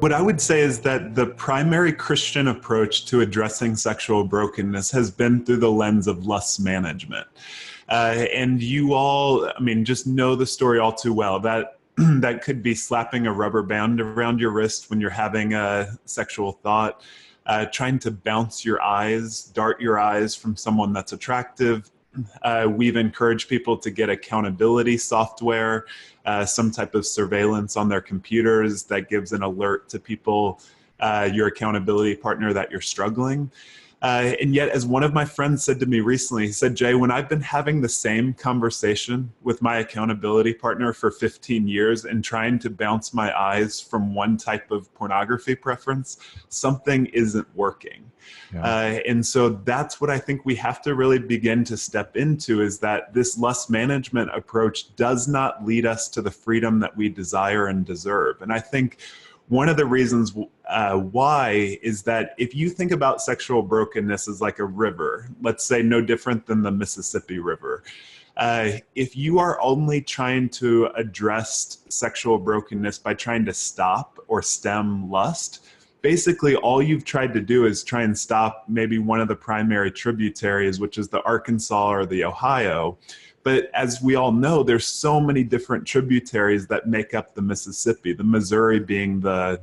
What I would say is that the primary Christian approach to addressing sexual brokenness has been through the lens of lust management. And you all, I mean, just know the story all too well. That that could be slapping a rubber band around your wrist when you're having a sexual thought, trying to bounce your eyes, dart your eyes from someone that's attractive. We've encouraged people to get accountability software, some type of surveillance on their computers that gives an alert to people, your accountability partner, that you're struggling. And yet, as one of my friends said to me recently, he said, Jay, when I've been having the same conversation with my accountability partner for 15 years and trying to bounce my eyes from one type of pornography preference, something isn't working. Yeah. And so that's what I think we have to really begin to step into, is that this lust management approach does not lead us to the freedom that we desire and deserve. And I think one of the reasons why is that if you think about sexual brokenness as like a river, let's say no different than the Mississippi River, if you are only trying to address sexual brokenness by trying to stop or stem lust, basically all you've tried to do is try and stop maybe one of the primary tributaries, which is the Arkansas or the Ohio. But as we all know, there's so many different tributaries that make up the Mississippi, the Missouri being the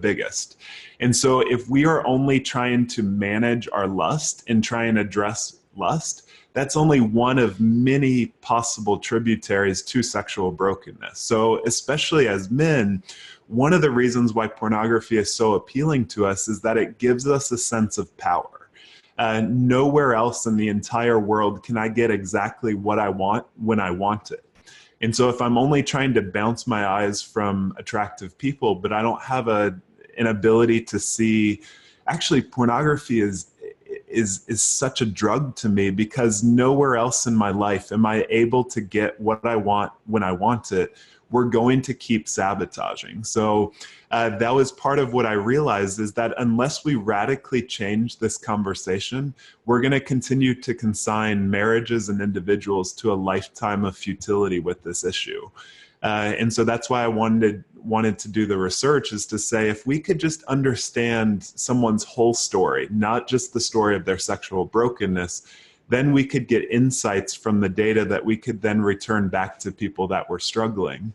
biggest. And so if we are only trying to manage our lust and try and address lust, that's only one of many possible tributaries to sexual brokenness. So especially as men, one of the reasons why pornography is so appealing to us is that it gives us a sense of power. Nowhere else in the entire world can I get exactly what I want when I want it. And so if I'm only trying to bounce my eyes from attractive people, but I don't have an ability to see, actually pornography is such a drug to me, because nowhere else in my life am I able to get what I want when I want it. We're going to keep sabotaging. So that was part of what I realized, is that unless we radically change this conversation, we're going to continue to consign marriages and individuals to a lifetime of futility with this issue. And so that's why I wanted to do the research, is to say, if we could just understand someone's whole story, not just the story of their sexual brokenness, then we could get insights from the data that we could then return back to people that were struggling.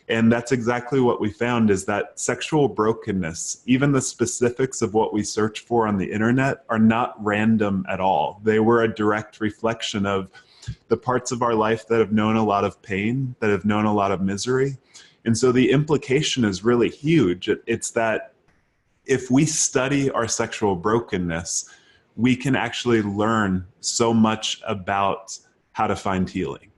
And that's exactly what we found, is that sexual brokenness, even the specifics of what we search for on the internet, are not random at all. They were a direct reflection of the parts of our life that have known a lot of pain, that have known a lot of misery. And so the implication is really huge. It's that if we study our sexual brokenness, we can actually learn so much about how to find healing.